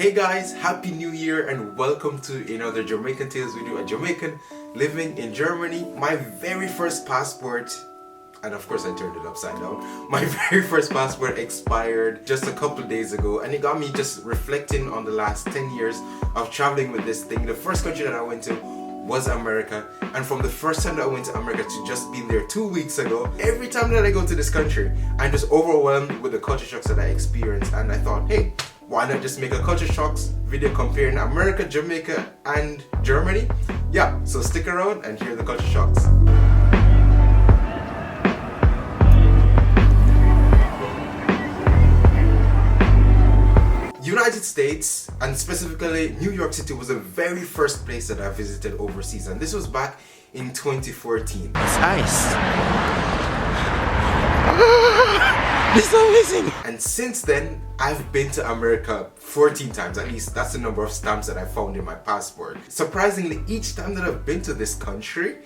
Hey guys, happy new year and welcome to another Jamaican Tales video. A Jamaican living in Germany. My very first passport, and of course I turned it upside down. My very first passport expired just a couple days ago, and it got me just reflecting on the last 10 years of traveling with this thing. The first country that I went to was America, and from the first time that I went to America to just being there 2 weeks ago, every time that I go to this country, I'm just overwhelmed with the culture shocks that I experienced. And I thought, hey, why not just make a culture shocks video comparing America, Jamaica, and Germany? Yeah, so stick around and hear the culture shocks. United States, and specifically New York City, was the very first place that I visited overseas, and this was back in 2014. It's ice. This is amazing. And since then, I've been to America 14 times. At least that's the number of stamps that I found in my passport. Surprisingly, each time that I've been to this country,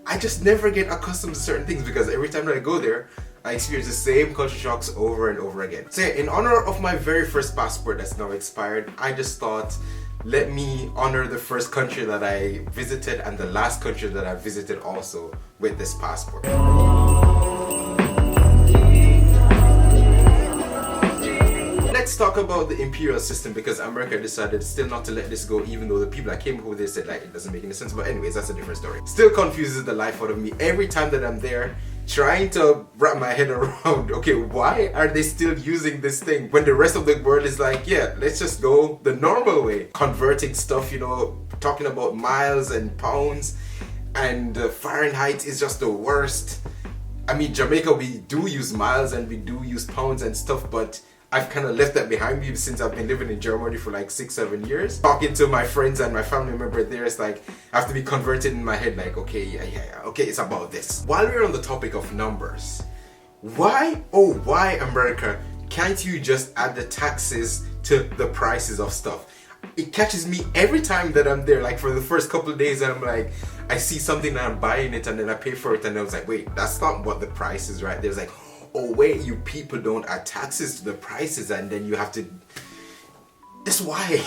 I just never get accustomed to certain things, because every time that I go there, I experience the same culture shocks over and over again. So in honor of my very first passport that's now expired, I just thought, let me honor the first country that I visited and the last country that I visited also with this passport. Let's talk about the Imperial System, because America decided still not to let this go, even though the people that came up with this said like it doesn't make any sense. But anyways, that's a different story. Still confuses the life out of me every time that I'm there, trying to wrap my head around, okay, why are they still using this thing when the rest of the world is like, yeah, let's just go the normal way, converting stuff, you know, talking about miles and pounds, and Fahrenheit is just the worst. I mean, Jamaica, we do use miles and we do use pounds and stuff, but I've kind of left that behind me since I've been living in Germany for like 6-7 years. Talking to my friends and my family member there, it's like I have to be converted in my head, like, okay, yeah, okay, it's about this. While we're on the topic of numbers, why, oh why, America, can't you just add the taxes to the prices of stuff? It catches me every time that I'm there, like for the first couple of days, and I'm like, I see something and I'm buying it, and then I pay for it, and I was like, wait, that's not what the price is, right? There's like, oh wait, you people don't add taxes to the prices, and then you have to, that's why.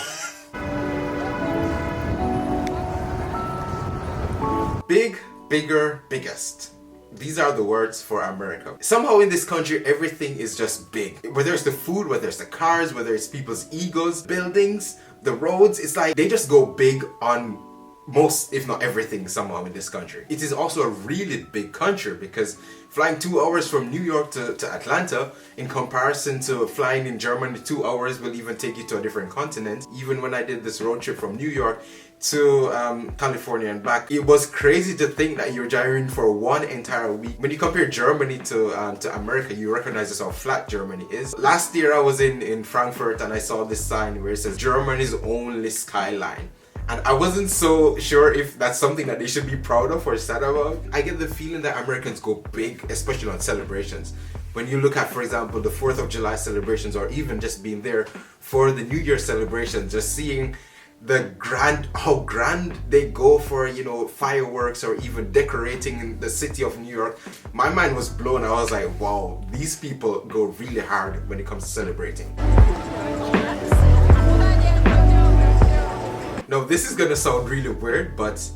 Big, bigger, biggest. These are the words for America. Somehow in this country, everything is just big. Whether it's the food, whether it's the cars, whether it's people's egos, buildings, the roads, it's like they just go big on most, if not everything, somehow in this country. It is also a really big country, because flying 2 hours from New York to Atlanta, in comparison to flying in Germany 2 hours, will even take you to a different continent. Even when I did this road trip from New York to California and back, it was crazy to think that you're driving for one entire week. When you compare Germany to America, you recognize just how flat Germany is. Last year I was in Frankfurt, and I saw this sign where it says Germany's only skyline. And I wasn't so sure if that's something that they should be proud of or sad about. I get the feeling that Americans go big, especially on celebrations. When you look at, for example, the 4th of July celebrations, or even just being there for the New Year celebrations, just seeing how grand they go for, you know, fireworks or even decorating the city of New York. My mind was blown. I was like, wow, these people go really hard when it comes to celebrating. Now, this is gonna sound really weird, but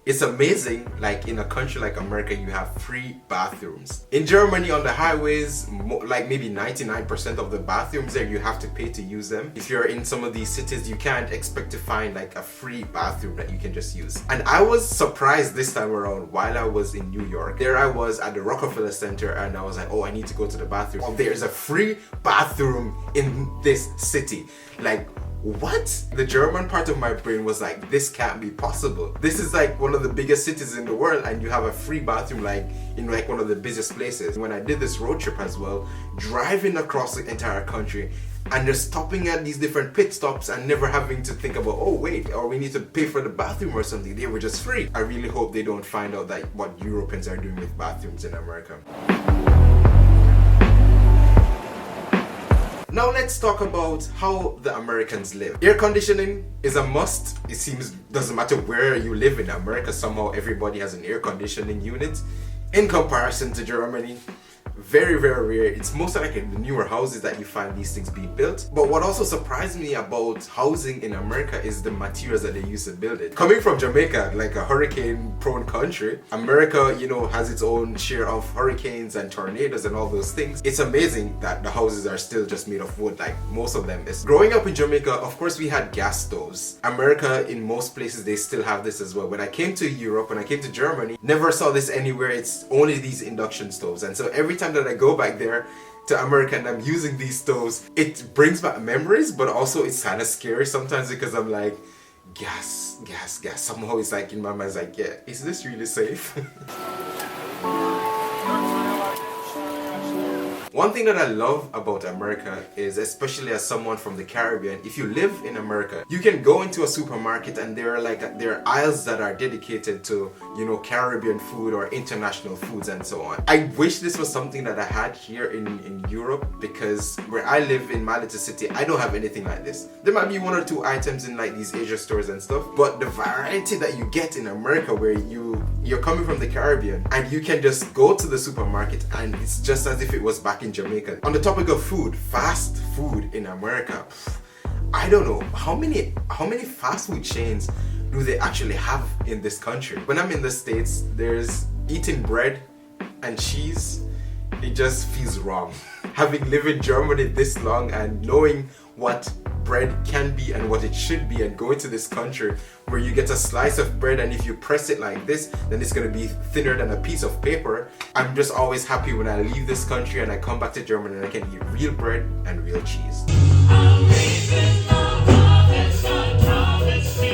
it's amazing. Like in a country like America, you have free bathrooms. In Germany, on the highways, like maybe 99% of the bathrooms there, you have to pay to use them. If you're in some of these cities, you can't expect to find like a free bathroom that you can just use. And I was surprised this time around while I was in New York. There I was at the Rockefeller Center, and I was like, oh, I need to go to the bathroom. Oh, there's a free bathroom in this city. Like, what? The German part of my brain was like, this can't be possible. This is like one of the biggest cities in the world, and you have a free bathroom like in like one of the busiest places. When I did this road trip as well, driving across the entire country and just stopping at these different pit stops and never having to think about, oh wait, or we need to pay for the bathroom or something. They were just free. I really hope they don't find out that what Europeans are doing with bathrooms in America. Now let's talk about how the Americans live. Air conditioning is a must. It seems doesn't matter where you live in America, somehow everybody has an air conditioning unit. In comparison to Germany, Very, very rare. It's most like in the newer houses that you find these things being built. But what also surprised me about housing in America is the materials that they use to build it. Coming from Jamaica, like a hurricane-prone country, America, you know, has its own share of hurricanes and tornadoes and all those things. It's amazing that the houses are still just made of wood, like most of them is. Growing up in Jamaica, of course, we had gas stoves. America, in most places, they still have this as well. When I came to Europe, when I came to Germany, never saw this anywhere. It's only these induction stoves. And so every time that I go back there to America and I'm using these stoves, it brings back memories, but also it's kind of scary sometimes because I'm like, gas. Somehow it's like in my mind, it's like, yeah, is this really safe? One thing that I love about America is, especially as someone from the Caribbean, if you live in America, you can go into a supermarket and there are aisles that are dedicated to, you know, Caribbean food or international foods and so on. I wish this was something that I had here in Europe, because where I live in my little city, I don't have anything like this. There might be one or two items in like these Asia stores and stuff, but the variety that you get in America, where you're coming from the Caribbean and you can just go to the supermarket and it's just as if it was back in Jamaica. On the topic of food, fast food in America, I don't know how many fast food chains do they actually have in this country. When I'm in the States, there's eating bread and cheese, it just feels wrong. Having lived in Germany this long and knowing what bread can be and what it should be, and going to this country where you get a slice of bread and if you press it like this, then it's going to be thinner than a piece of paper. I'm just always happy when I leave this country and I come back to Germany and I can eat real bread and real cheese.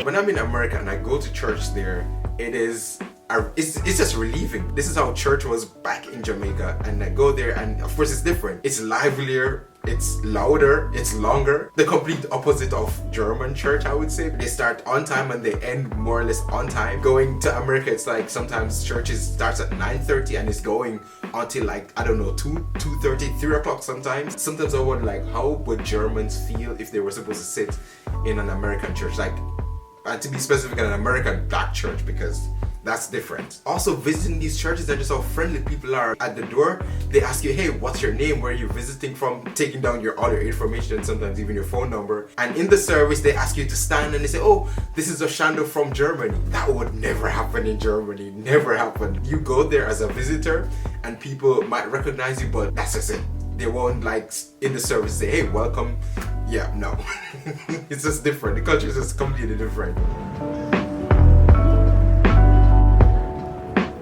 When I'm in America and I go to church there, it's just relieving. This is how church was back in Jamaica, and I go there and of course it's different. It's livelier, it's louder, it's longer. The complete opposite of German church, I would say. They start on time and they end more or less on time. Going to America, it's like sometimes churches starts at 9:30 and it's going until like, I don't know, 2:30, 3 o'clock sometimes. Sometimes I wonder like, how would Germans feel if they were supposed to sit in an American church? Like, to be specific, an American black church, because that's different. Also, visiting these churches and just how friendly people are. At the door, they ask you, hey, what's your name, where are you visiting from, taking down all your information and sometimes even your phone number. And in the service, they ask you to stand and they say, oh, this is Oshando from Germany. That would never happen in Germany, never happen. You go there as a visitor and people might recognize you, but that's just it. They won't like in the service say, hey, welcome. Yeah, no. It's just different. The culture is just completely different.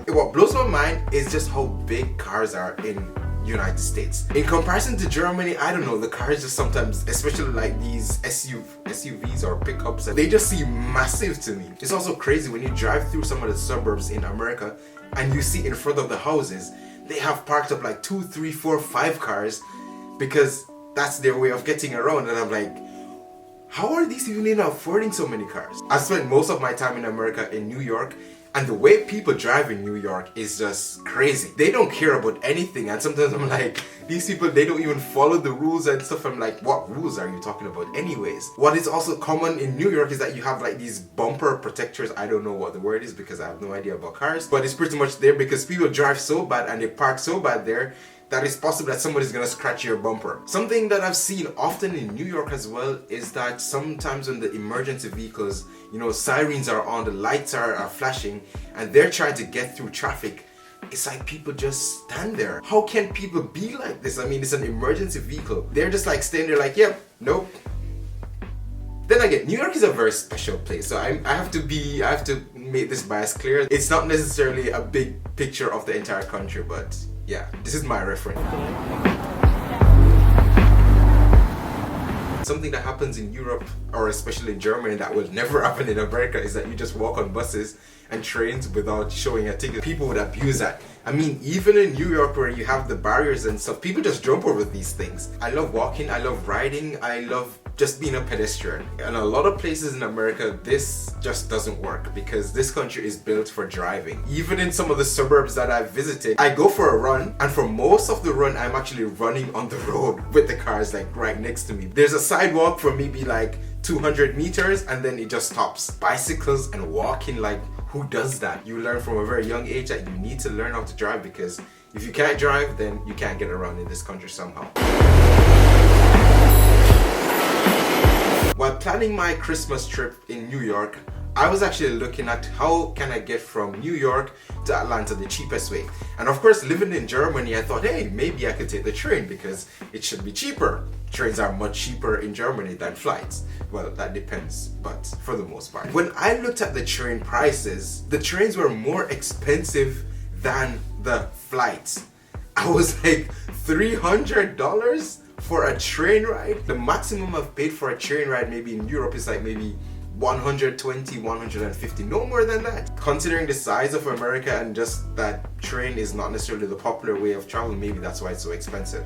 What blows my mind is just how big cars are in United States. In comparison to Germany, I don't know, the cars just sometimes, especially like these SUVs or pickups, they just seem massive to me. It's also crazy when you drive through some of the suburbs in America and you see in front of the houses, they have parked up like 2, 3, 4, 5 cars because that's their way of getting around. And I'm like, how are these people even affording so many cars? I spent most of my time in America in New York, and the way people drive in New York is just crazy. They don't care about anything, and sometimes I'm like, these people, they don't even follow the rules and stuff. I'm like, what rules are you talking about anyways? What is also common in New York is that you have like these bumper protectors. I don't know what the word is because I have no idea about cars, but it's pretty much there because people drive so bad and they park so bad there that it's possible that somebody's gonna scratch your bumper. Something that I've seen often in New York as well is that sometimes when the emergency vehicles, you know, sirens are on, the lights are flashing, and they're trying to get through traffic, it's like people just stand there. How can people be like this? I mean, it's an emergency vehicle. They're just like staying there like, yep, nope. Then again, New York is a very special place, so I have to make this bias clear. It's not necessarily a big picture of the entire country, but yeah, this is my reference. Something that happens in Europe, or especially in Germany, that will never happen in America is that you just walk on buses and trains without showing a ticket. People would abuse that. I mean, even in New York where you have the barriers and stuff, people just jump over these things. I love walking, I love riding, I love just being a pedestrian. And a lot of places in America, this just doesn't work because this country is built for driving. Even in some of the suburbs that I've visited, I go for a run, and for most of the run, I'm actually running on the road with the cars like right next to me. There's a sidewalk for maybe like 200 meters and then it just stops. Bicycles and walking, like who does that? You learn from a very young age that you need to learn how to drive because If you can't drive, then you can't get around in this country somehow. While planning my Christmas trip in New York, I was actually looking at how can I get from New York to Atlanta the cheapest way. And of course, living in Germany, I thought, hey, maybe I could take the train because it should be cheaper. Trains are much cheaper in Germany than flights. Well, that depends, but for the most part. When I looked at the train prices, the trains were more expensive than the flights. I was like, $300 for a train ride? The maximum I've paid for a train ride maybe in Europe is like maybe 120, 150, no more than that. Considering the size of America and just that train is not necessarily the popular way of travel, maybe that's why it's so expensive.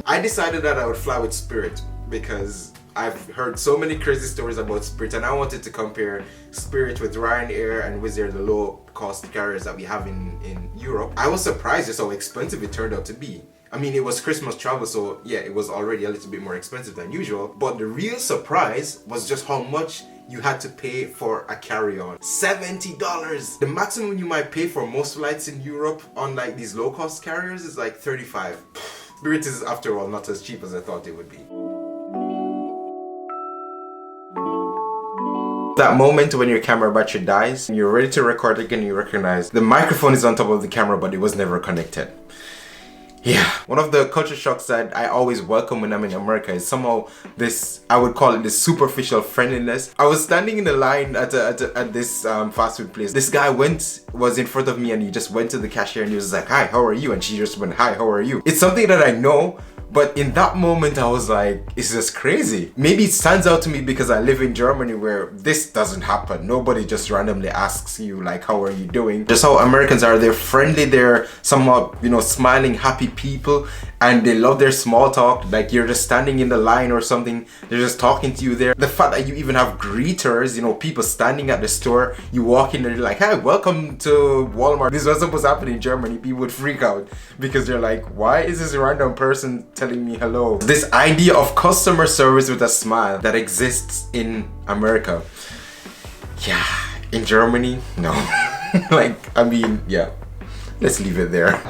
I decided that I would fly with Spirit because I've heard so many crazy stories about Spirit, and I wanted to compare Spirit with Ryanair and Wizz Air, the low-cost carriers that we have in Europe. I was surprised just how expensive it turned out to be. I mean, it was Christmas travel, so yeah, it was already a little bit more expensive than usual. But the real surprise was just how much you had to pay for a carry-on. $70! The maximum you might pay for most flights in Europe on like these low-cost carriers is like $35. Spirit is, after all, not as cheap as I thought it would be. That moment when your camera battery dies, and you're ready to record again, you recognize the microphone is on top of the camera, but it was never connected. Yeah, one of the culture shocks that I always welcome when I'm in America is somehow this, I would call it this superficial friendliness. I was standing in the line at this fast food place. This guy was in front of me and he just went to the cashier and he was like, hi, how are you? And she just went, hi, how are you? It's something that I know, but in that moment I was like, it's just crazy. Maybe it stands out to me because I live in Germany where this doesn't happen. Nobody just randomly asks you like, how are you doing? Just how Americans are, they're friendly, they're somewhat, you know, smiling, happy people, and they love their small talk. Like you're just standing in the line or something, they're just talking to you there. The fact that you even have greeters, you know, people standing at the store, you walk in and they're like, hi, welcome to Walmart. This was supposed to happen in Germany. People would freak out because they're like, why is this random person telling me hello? This idea of customer service with a smile that exists in America. Yeah, in Germany, no. Like, I mean, yeah, let's leave it there.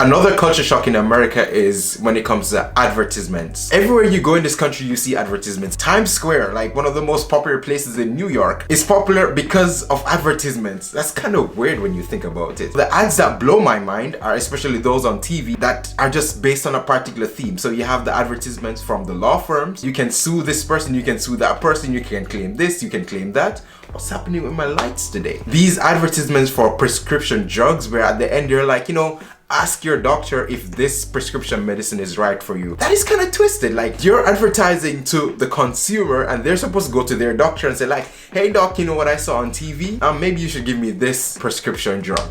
Another culture shock in America is when it comes to advertisements. Everywhere you go in this country, you see advertisements. Times Square, like one of the most popular places in New York, is popular because of advertisements. That's kind of weird when you think about it. The ads that blow my mind are especially those on TV that are just based on a particular theme. So you have the advertisements from the law firms. You can sue this person, you can sue that person, you can claim this, you can claim that. What's happening with my lights today? These advertisements for prescription drugs where at the end you're like, you know, ask your doctor if this prescription medicine is right for you. That is kind of twisted. Like you're advertising to the consumer and they're supposed to go to their doctor and say like, hey doc, you know what I saw on TV? Maybe you should give me this prescription drug.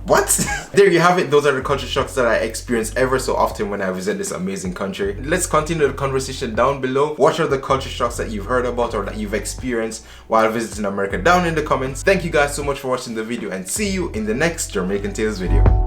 What? There you have it. Those are the culture shocks that I experience ever so often when I visit this amazing country. Let's continue the conversation down below. What are the culture shocks that you've heard about or that you've experienced while visiting America? Down in the comments. Thank you guys so much for watching the video and see you in the next Jamaican Tales video.